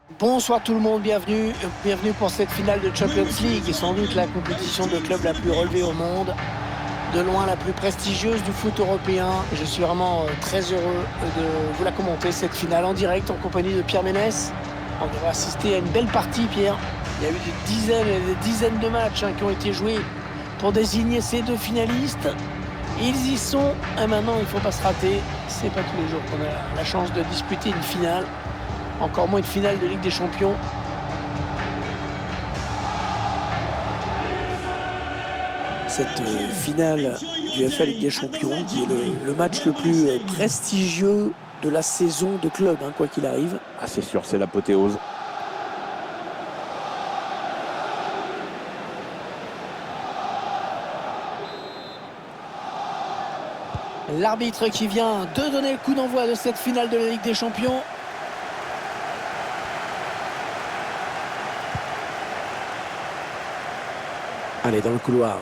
Bonsoir tout le monde, bienvenue pour cette finale de Champions League, sans doute la compétition de club la plus relevée au monde, de loin la plus prestigieuse du foot européen. Je suis vraiment très heureux de vous la commenter, cette finale en direct en compagnie de Pierre Ménès. On devrait assister à une belle partie, Pierre. Il y a eu des dizaines et des dizaines de matchs qui ont été joués pour désigner ces deux finalistes. Ils y sont, et maintenant il ne faut pas se rater. C'est pas tous les jours qu'on a la chance de disputer une finale. Encore moins une finale de Ligue des Champions. Cette finale du FA Ligue des Champions, qui est le match le plus prestigieux de la saison de club, quoi qu'il arrive. Ah, c'est sûr, c'est l'apothéose. L'arbitre qui vient de donner le coup d'envoi de cette finale de la Ligue des Champions. Allez, dans le couloir.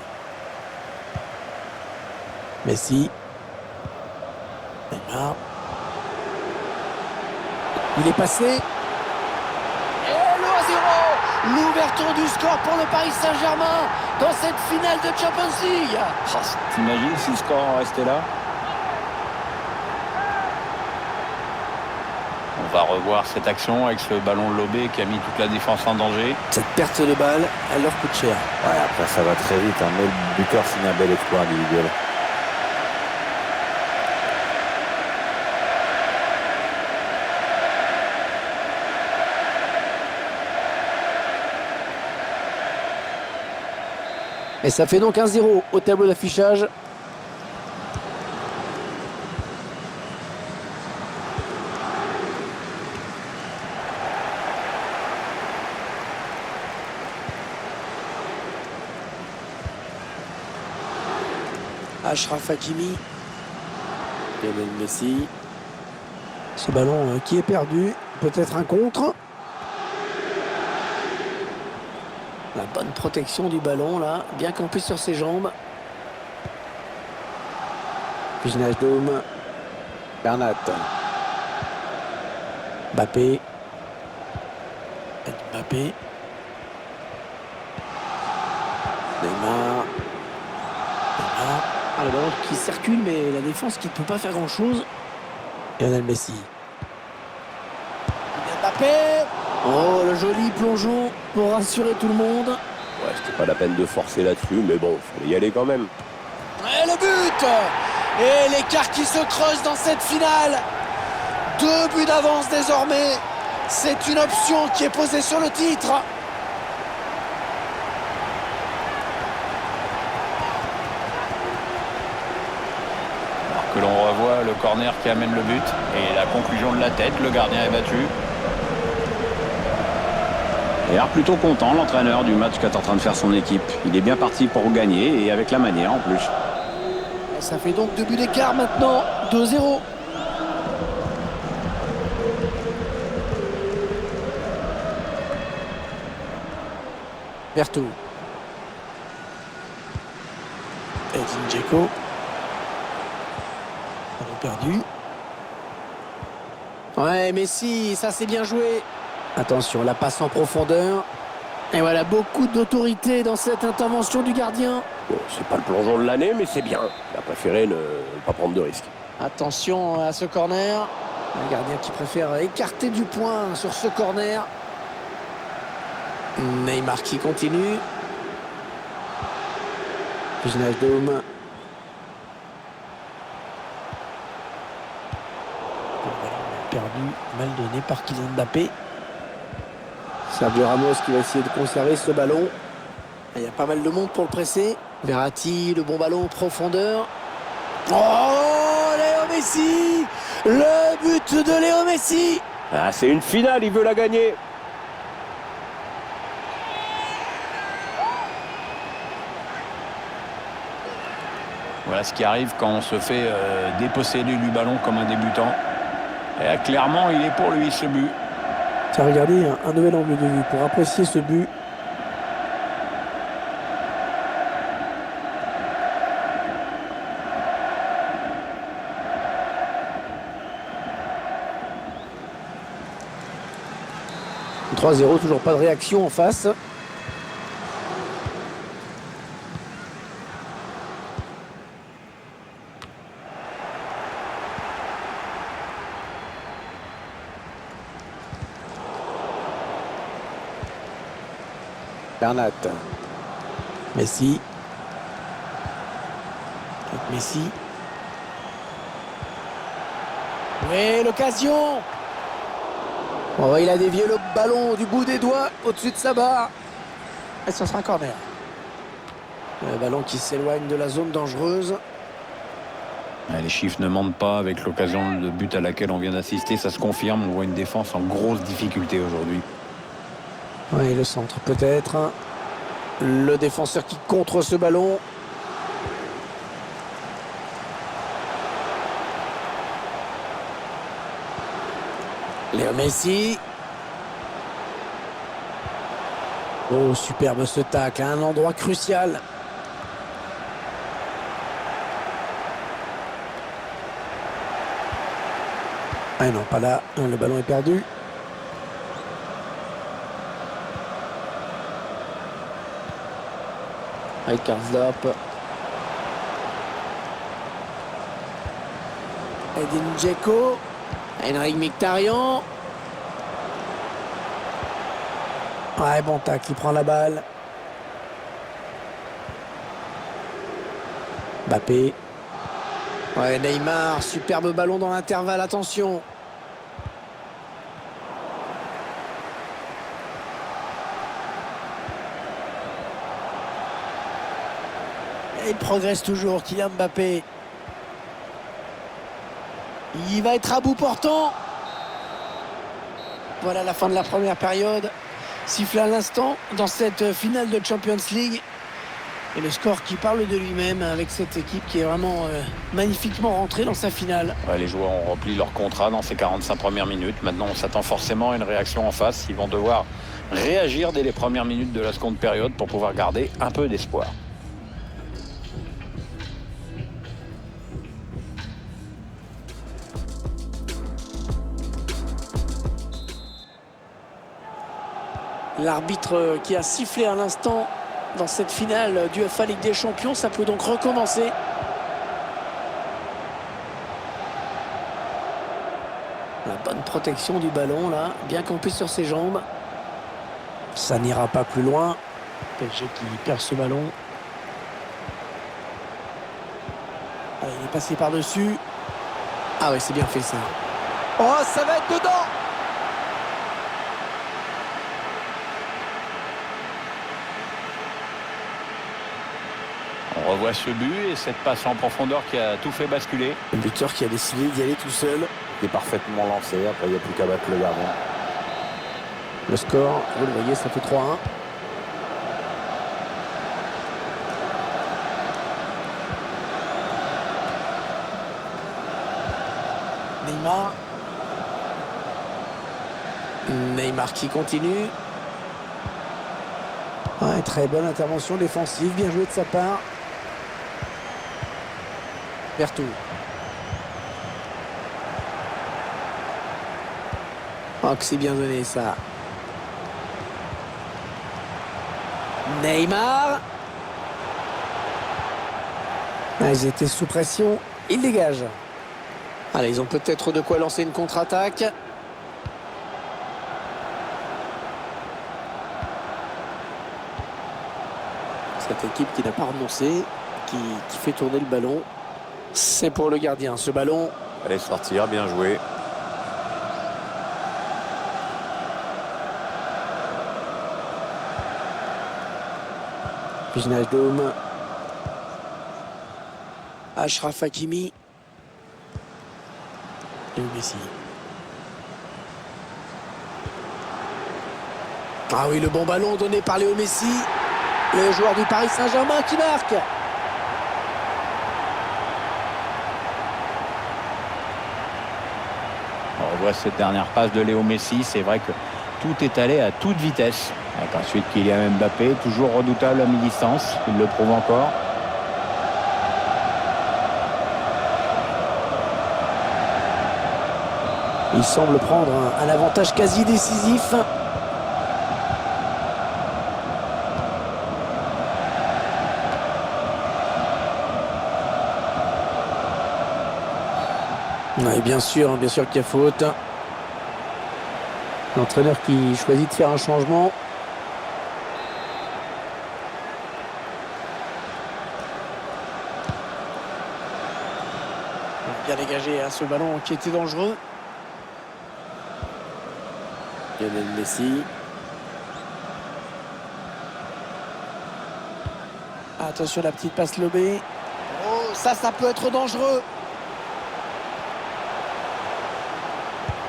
Messi. Neymar. Il est passé. Et le 1-0. L'ouverture du score pour le Paris Saint-Germain dans cette finale de Champions League. Oh, t'imagines si le score restait là? On va revoir cette action avec ce ballon lobé qui a mis toute la défense en danger. Cette perte de balle, elle leur coûte cher. Ouais, après ça va très vite, mais le buteur signe un bel exploit individuel. Et ça fait donc 1-0 au tableau d'affichage. Achraf Hakimi. Lionel Messi. Ce ballon qui est perdu. Peut-être un contre. La bonne protection du ballon là. Bien campé sur ses jambes. Wijnaldum. Bernat. Mbappé. Mbappé. Neymar. Le ballon qui circule, mais la défense qui ne peut pas faire grand-chose. Lionel Messi. Mbappé. Oh, le joli plongeon pour rassurer tout le monde. Ouais, c'était pas la peine de forcer là-dessus, mais bon, il fallait y aller quand même. Et le but. Et l'écart qui se creuse dans cette finale. 2 buts d'avance désormais. C'est une option qui est posée sur le titre. Que l'on revoit le corner qui amène le but et la conclusion de la tête, le gardien est battu. Et alors plutôt content l'entraîneur du match qu'est en train de faire son équipe. Il est bien parti pour gagner et avec la manière en plus. Et ça fait donc 2 buts d'écart maintenant, 2-0. Berthaud. Edin Dzeko. Perdu. Ouais, Messi, ça c'est bien joué. Attention, la passe en profondeur. Et voilà, beaucoup d'autorité dans cette intervention du gardien. Bon, c'est pas le plongeon de l'année, mais c'est bien. Il a préféré ne pas prendre de risques. Attention à ce corner. Le gardien qui préfère écarter du point sur ce corner. Neymar qui continue. Wijnaldum. Perdu, mal donné par Kylian Mbappé. Sergio Ramos qui va essayer de conserver ce ballon. Il y a pas mal de monde pour le presser. Verratti, le bon ballon en profondeur. Oh, Léo Messi! Le but de Léo Messi! Ah, c'est une finale, il veut la gagner. Voilà ce qui arrive quand on se fait déposséder du ballon comme un débutant. Et clairement, il est pour lui ce but. Tiens, regardez, un nouvel angle de vue pour apprécier ce but. 3-0, toujours pas de réaction en face. Bernat. Messi. Messi. Oui, l'occasion. Oh, il a dévié le ballon du bout des doigts au-dessus de sa barre. Et ça sera un corner. Le ballon qui s'éloigne de la zone dangereuse. Les chiffres ne mentent pas avec l'occasion de but à laquelle on vient d'assister. Ça se confirme. On voit une défense en grosse difficulté aujourd'hui. Oui, le centre peut-être. Le défenseur qui contre ce ballon. Léo Messi. Oh, superbe ce tacle, à un endroit crucial. Ah non, pas là. Le ballon est perdu. Avec Karsdorp. Edin Dzeko. Henrik Mkhitaryan. Ouais, bon tac, il prend la balle. Mbappé. Ouais, Neymar, superbe ballon dans l'intervalle, attention. Et il progresse toujours, Kylian Mbappé. Il va être à bout portant. Voilà la fin de la première période. Sifflé à l'instant dans cette finale de Champions League. Et le score qui parle de lui-même avec cette équipe qui est vraiment magnifiquement rentrée dans sa finale. Ouais, les joueurs ont rempli leur contrat dans ces 45 premières minutes. Maintenant, on s'attend forcément à une réaction en face. Ils vont devoir réagir dès les premières minutes de la seconde période pour pouvoir garder un peu d'espoir. L'arbitre qui a sifflé à l'instant dans cette finale du UEFA Ligue des Champions, ça peut donc recommencer. La bonne protection du ballon là, bien campé sur ses jambes. Ça n'ira pas plus loin. PSG qui perd ce ballon. Allez, il est passé par-dessus. Ah ouais, c'est bien fait ça. Oh, ça va être dedans! On revoit ce but et cette passe en profondeur qui a tout fait basculer. Le buteur qui a décidé d'y aller tout seul. Il est parfaitement lancé, après il n'y a plus qu'à battre le gardien. Le score, vous le voyez, ça fait 3-1. Neymar. Neymar qui continue. Ouais, très bonne intervention défensive, bien joué de sa part. Vertou. Oh, que c'est bien donné ça. Neymar. Ah, ils étaient sous pression. Ils dégagent. Allez, ils ont peut-être de quoi lancer une contre-attaque. Cette équipe qui n'a pas renoncé, qui fait tourner le ballon. C'est pour le gardien, ce ballon. Allez sortir, bien joué. Wijnaldum. Achraf Hakimi. Et Messi. Ah oui, le bon ballon donné par Léo Messi. Le joueur du Paris Saint-Germain qui marque. On revoit cette dernière passe de Léo Messi. C'est vrai que tout est allé à toute vitesse. Avec ensuite Kylian Mbappé, toujours redoutable à mi-distance. Il le prouve encore. Il semble prendre un avantage quasi décisif. Ouais, bien sûr qu'il y a faute. L'entraîneur qui choisit de faire un changement. Bien dégagé à ce ballon qui était dangereux. Lionel Messi. Attention la petite passe lobée. Oh, ça peut être dangereux.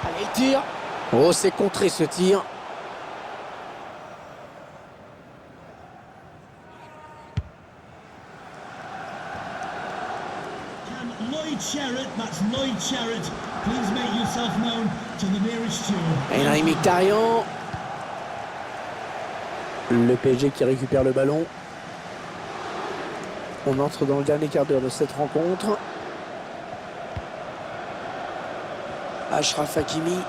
Allez, il tire. Oh, c'est contré ce tir. Et là, Mkhitaryan. Le PSG qui récupère le ballon. On entre dans le dernier quart d'heure de cette rencontre. Achraf Hakimi.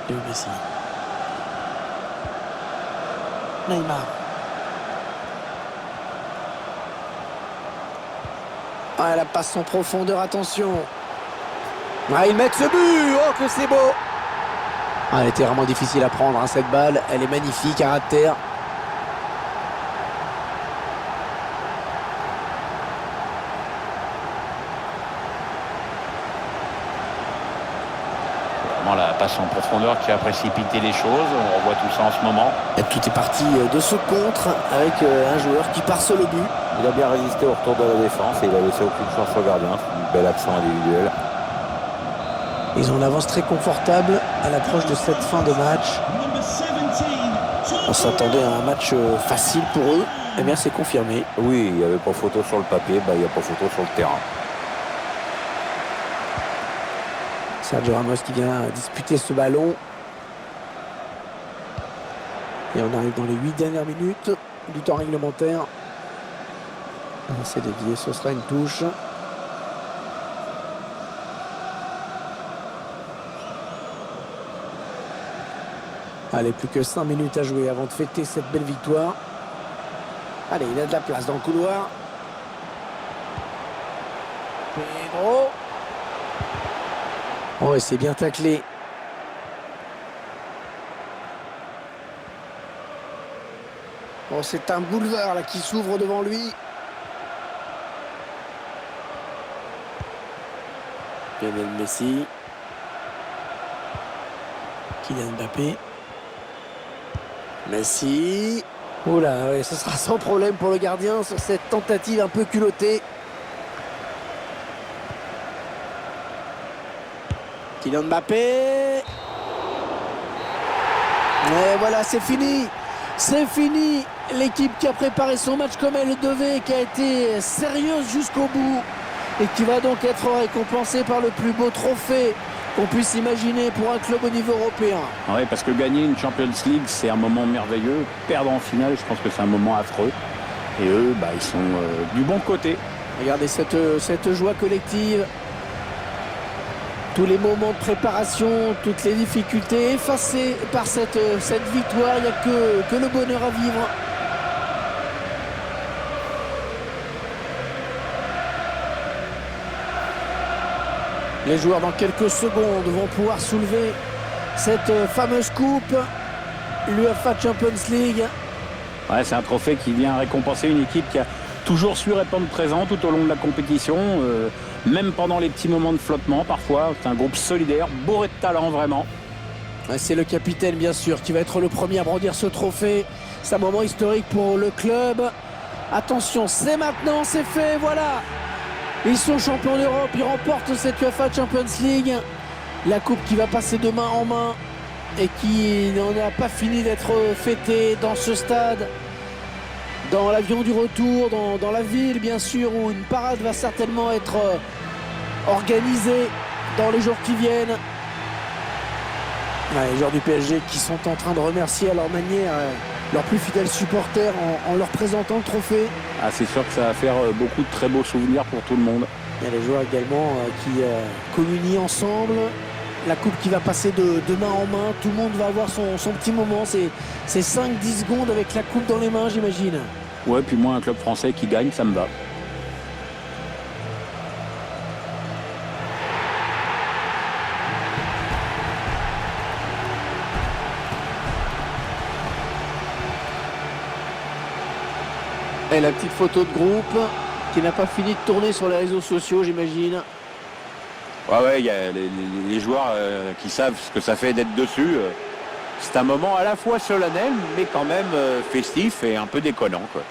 Et Messi. Neymar. Ah, la passe en profondeur, attention. Ah, ils mettent ce but. Oh, que c'est beau. Ah, elle était vraiment difficile à prendre, hein, cette balle. Elle est magnifique, à ras de terre. La passe en profondeur qui a précipité les choses. On revoit tout ça en ce moment. Et tout est parti de ce contre avec un joueur qui part sur le but. Il a bien résisté au retour de la défense et il a laissé aucune chance au gardien. C'est une belle action individuelle. Ils ont l'avance très confortable à l'approche de cette fin de match. On s'attendait à un match facile pour eux. Eh bien, c'est confirmé. Oui, il n'y avait pas photo sur le papier, il n'y a pas photo sur le terrain. Sergio Ramos qui vient disputer ce ballon. Et on arrive dans les 8 dernières minutes du temps réglementaire. On essaie de dévier, ce sera une touche. Allez, plus que 5 minutes à jouer avant de fêter cette belle victoire. Allez, il a de la place dans le couloir. Pedro. Oh, et c'est bien taclé. Oh, c'est un boulevard là qui s'ouvre devant lui. Lionel Messi. Kylian Mbappé. Messi. Oh là, ouais, ce sera sans problème pour le gardien sur cette tentative un peu culottée. Kylian Mbappé. Et voilà, c'est fini. C'est fini. L'équipe qui a préparé son match comme elle le devait, qui a été sérieuse jusqu'au bout et qui va donc être récompensée par le plus beau trophée qu'on puisse imaginer pour un club au niveau européen. Oui, parce que gagner une Champions League, c'est un moment merveilleux. Perdre en finale, je pense que c'est un moment affreux. Et eux, ils sont du bon côté. Regardez cette joie collective. Tous les moments de préparation, toutes les difficultés effacées par cette victoire. Il n'y a que le bonheur à vivre. Les joueurs, dans quelques secondes, vont pouvoir soulever cette fameuse coupe, l'UEFA Champions League. Ouais, c'est un trophée qui vient récompenser une équipe qui a toujours su répondre présent tout au long de la compétition, même pendant les petits moments de flottement parfois. C'est un groupe solidaire, bourré de talent vraiment. C'est le capitaine bien sûr qui va être le premier à brandir ce trophée. C'est un moment historique pour le club. Attention, c'est maintenant, c'est fait, voilà. Ils sont champions d'Europe, ils remportent cette UEFA Champions League. La coupe qui va passer de main en main et qui n'en a pas fini d'être fêtée dans ce stade. Dans l'avion du retour, dans la ville bien sûr, où une parade va certainement être organisée dans les jours qui viennent. Les joueurs du PSG qui sont en train de remercier à leur manière leurs plus fidèles supporters en leur présentant le trophée. Ah, c'est sûr que ça va faire beaucoup de très beaux souvenirs pour tout le monde. Il y a les joueurs également qui communient ensemble. La coupe qui va passer de main en main. Tout le monde va avoir son petit moment. C'est 5-10 secondes avec la coupe dans les mains, j'imagine. Ouais, puis moi, un club français qui gagne, ça me va. Et la petite photo de groupe qui n'a pas fini de tourner sur les réseaux sociaux, j'imagine. Ouais, il y a les joueurs qui savent ce que ça fait d'être dessus. C'est un moment à la fois solennel, mais quand même festif et un peu déconnant, quoi.